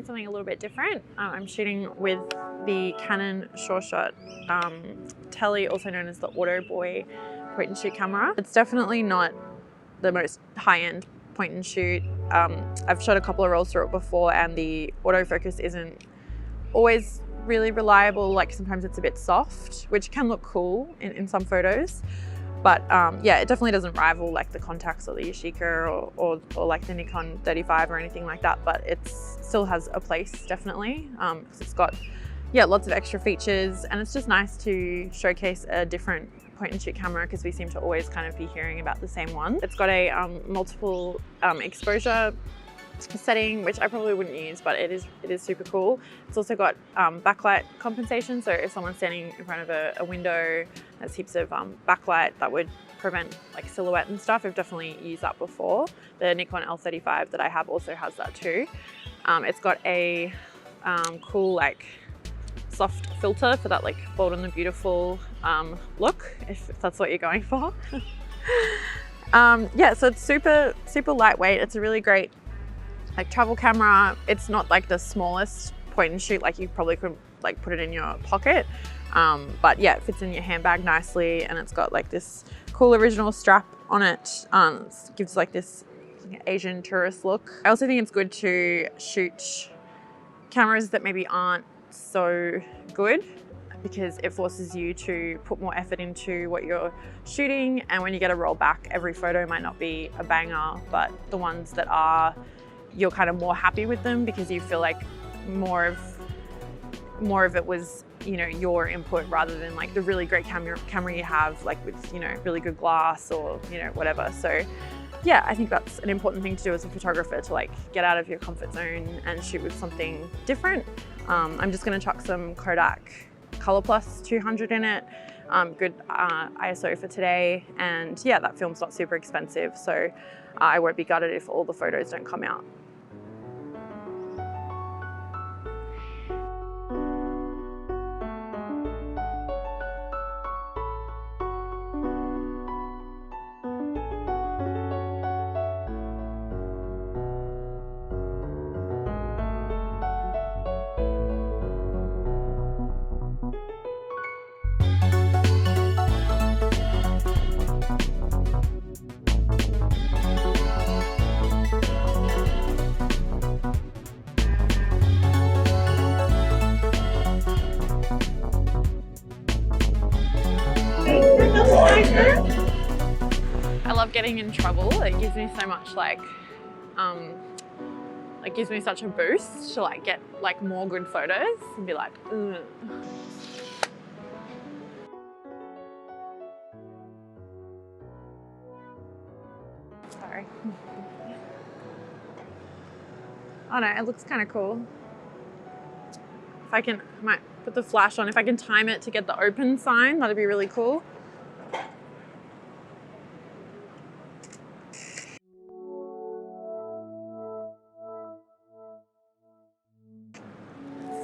something a little bit different. I'm shooting with the Canon SureShot Tele, also known as the Auto Boy point and shoot camera. It's definitely not the most high-end point and shoot. I've shot a couple of rolls through it before, and the autofocus isn't always really reliable. Like sometimes it's a bit soft, which can look cool in some photos. But yeah, it definitely doesn't rival like the Contax or the Yashica or like the Nikon 35 or anything like that, but it still has a place, definitely, because it's got, yeah, lots of extra features, and it's just nice to showcase a different point and shoot camera, because we seem to always kind of be hearing about the same one. It's got a multiple exposure setting, which I probably wouldn't use, but it is super cool. It's also got backlight compensation, so if someone's standing in front of a window, there's heaps of backlight that would prevent like silhouette and stuff. I've definitely used that before. The Nikon L35 that I have also has that too. It's got a cool like soft filter for that like Bold and the Beautiful look, if that's what you're going for. Yeah, so it's super lightweight. It's a really great like travel camera. It's not like the smallest point and shoot, like you probably could like put it in your pocket, but yeah, it fits in your handbag nicely, and it's got like this cool original strap on it. It gives like this Asian tourist look. I also think it's good to shoot cameras that maybe aren't so good, because it forces you to put more effort into what you're shooting, and when you get a roll back, every photo might not be a banger, but the ones that are, you're kind of more happy with them because you feel like more of it was, you know, your input rather than like the really great camera you have, like with, you know, really good glass or, you know, whatever. So yeah, I think that's an important thing to do as a photographer, to like get out of your comfort zone and shoot with something different. I'm just gonna chuck some Kodak Color Plus 200 in it. Good ISO for today, and yeah, that film's not super expensive, so I won't be gutted if all the photos don't come out. I love getting in trouble. It gives me so much like, it gives me such a boost to like get like more good photos and be like, ugh. Sorry. Oh no, it looks kind of cool. If I can, I might put the flash on. If I can time it to get the open sign, that'd be really cool.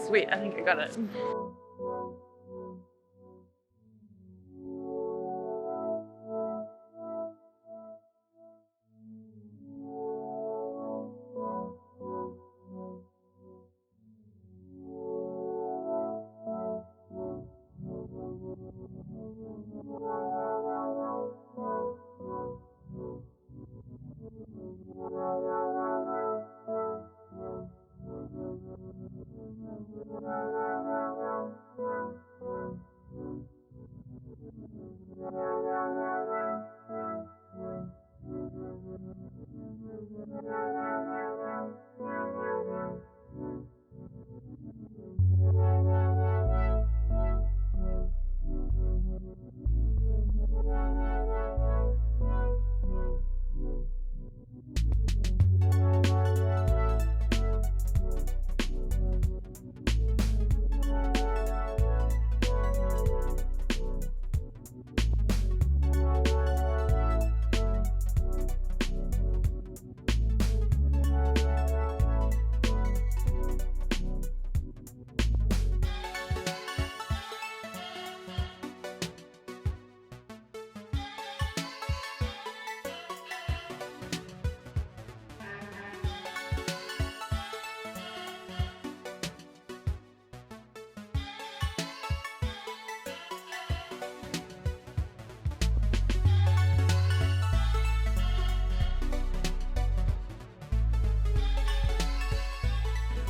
Sweet, I think I got it.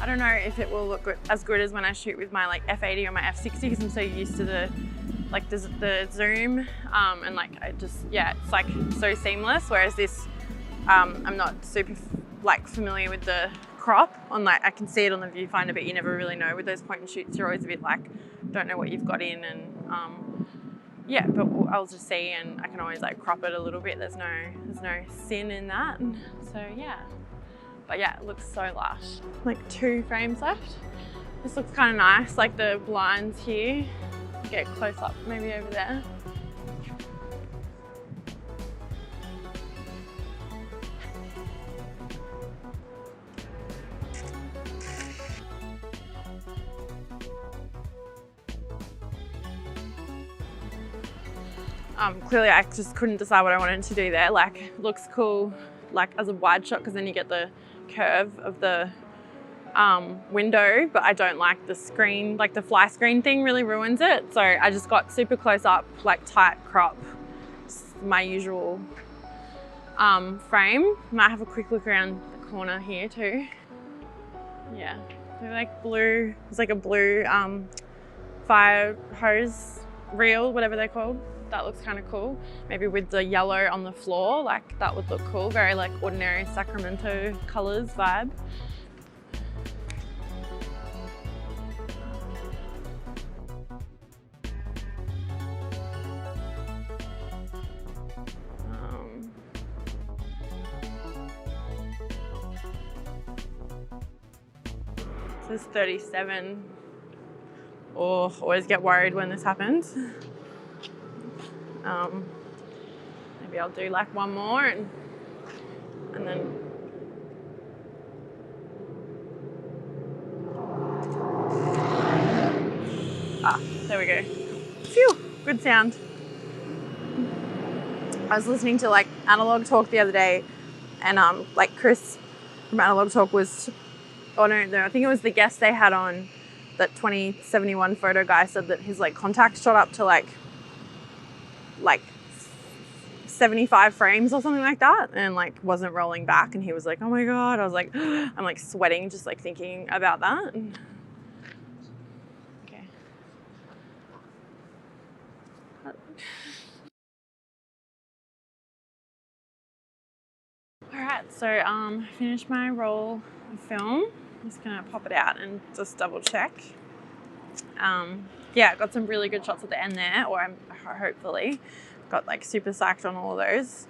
I don't know if it will look as good as when I shoot with my like f80 or my f60 because I'm so used to the zoom and like it's like so seamless, whereas this I'm not super like familiar with the crop on, like I can see it on the viewfinder, but you never really know with those point and shoots. You're always a bit like, don't know what you've got in, and yeah, but I'll just see, and I can always like crop it a little bit. There's no sin in that. So yeah, but yeah, it looks so lush. Like 2 frames left. This looks kind of nice, like the blinds here. Get close up, maybe over there. Clearly I just couldn't decide what I wanted to do there. Like, it looks cool like as a wide shot because then you get the curve of the window, but I don't like the screen, like the fly screen thing really ruins it. So I just got super close up, like tight crop, my usual frame. Might have a quick look around the corner here too. Yeah, they're like blue, it's like a blue fire hose reel, whatever they're called. That looks kind of cool. Maybe with the yellow on the floor, like that would look cool. Very like ordinary Sacramento colors vibe. This is 37. Oh, always get worried when this happens. Maybe I'll do like one more and then there we go. Phew, good sound. I was listening to like Analog Talk the other day, and like Chris from Analog Talk was, oh no, I think it was the guest they had on, that 2071 photo guy, said that his like contact shot up to like 75 frames or something like that, and like wasn't rolling back, and he was like, oh my god. I was like, I'm like sweating just like thinking about that. Okay. All right, so finished my roll of film. I'm just gonna pop it out and just double check. Yeah, got some really good shots at the end there, or I'm hopefully got like super psyched on all of those.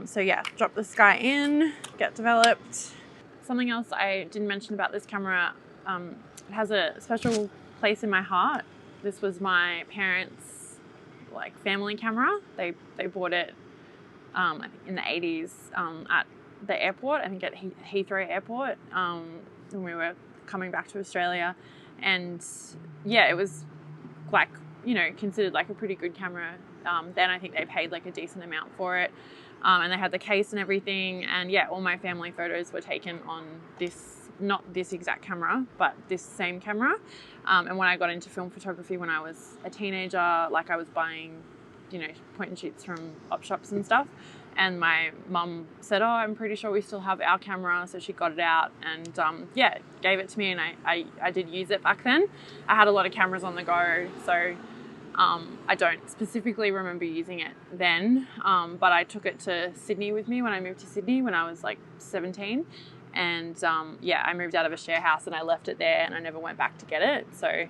So yeah, drop the sky in, get developed. Something else I didn't mention about this camera, it has a special place in my heart. This was my parents' like family camera. They bought it I think in the 80s at the airport, I think at Heathrow Airport, when we were coming back to Australia. And yeah, it was like, you know, considered like a pretty good camera. Then I think they paid like a decent amount for it. And they had the case and everything. And yeah, all my family photos were taken on this, not this exact camera, but this same camera. And when I got into film photography when I was a teenager, like I was buying, you know, point and shoots from op shops and stuff. And my mum said, oh, I'm pretty sure we still have our camera. So she got it out and yeah, gave it to me, and I did use it back then. I had a lot of cameras on the go, so I don't specifically remember using it then, but I took it to Sydney with me when I moved to Sydney when I was like 17. And yeah, I moved out of a share house and I left it there and I never went back to get it. So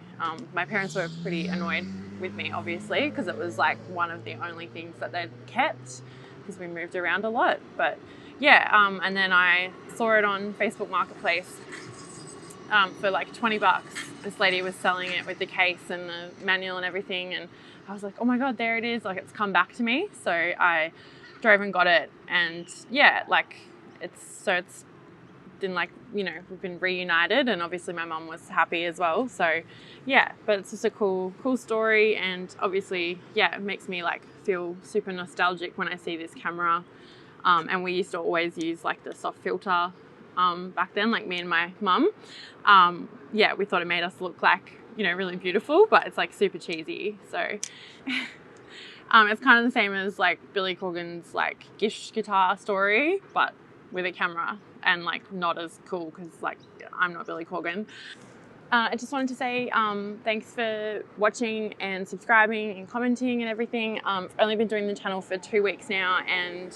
my parents were pretty annoyed with me, obviously, because it was like one of the only things that they'd kept, because we moved around a lot. But yeah, and then I saw it on Facebook Marketplace for like 20 bucks. This lady was selling it with the case and the manual and everything, and I was like, oh my god, there it is, like it's come back to me. So I drove and got it, and yeah, like it's been like, you know, we've been reunited, and obviously my mum was happy as well. So yeah, but it's just a cool story, and obviously yeah, it makes me like feel super nostalgic when I see this camera. And we used to always use like the soft filter back then, like me and my mum. Yeah, we thought it made us look like, you know, really beautiful, but it's like super cheesy. So it's kind of the same as like Billy Corgan's like Gish guitar story, but with a camera. and like not as cool because like I'm not Billy Corgan. I just wanted to say thanks for watching and subscribing and commenting and everything. I've only been doing the channel for 2 weeks now, and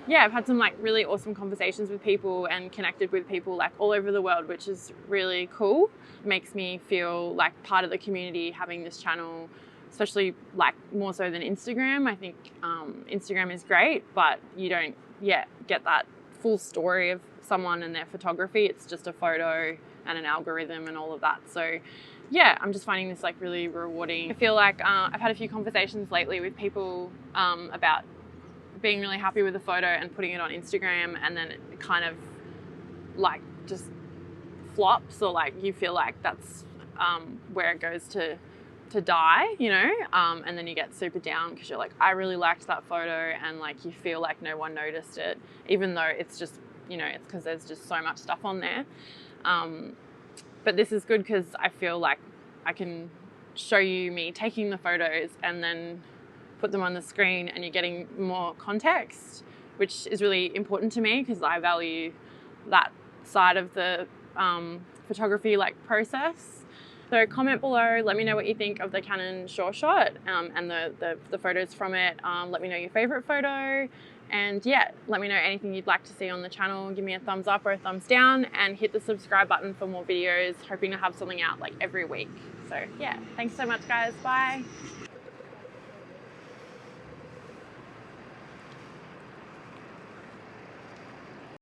yeah, I've had some like really awesome conversations with people and connected with people like all over the world, which is really cool. It makes me feel like part of the community having this channel, especially like more so than Instagram. I think Instagram is great, but you don't yet get that full story of someone and their photography. It's just a photo and an algorithm and all of that. So yeah, I'm just finding this like really rewarding. I feel like I've had a few conversations lately with people about being really happy with a photo and putting it on Instagram, and then it kind of like just flops, or like you feel like that's where it goes to die, you know, and then you get super down because you're like, I really liked that photo, and like you feel like no one noticed it, even though it's just, you know, it's because there's just so much stuff on there. But this is good because I feel like I can show you me taking the photos and then put them on the screen, and you're getting more context, which is really important to me because I value that side of the photography like process. So comment below, let me know what you think of the Canon Sure Shot and the photos from it. Let me know your favorite photo, and yeah, let me know anything you'd like to see on the channel. Give me a thumbs up or a thumbs down, and hit the subscribe button for more videos. Hoping to have something out like every week. So yeah, thanks so much guys, bye.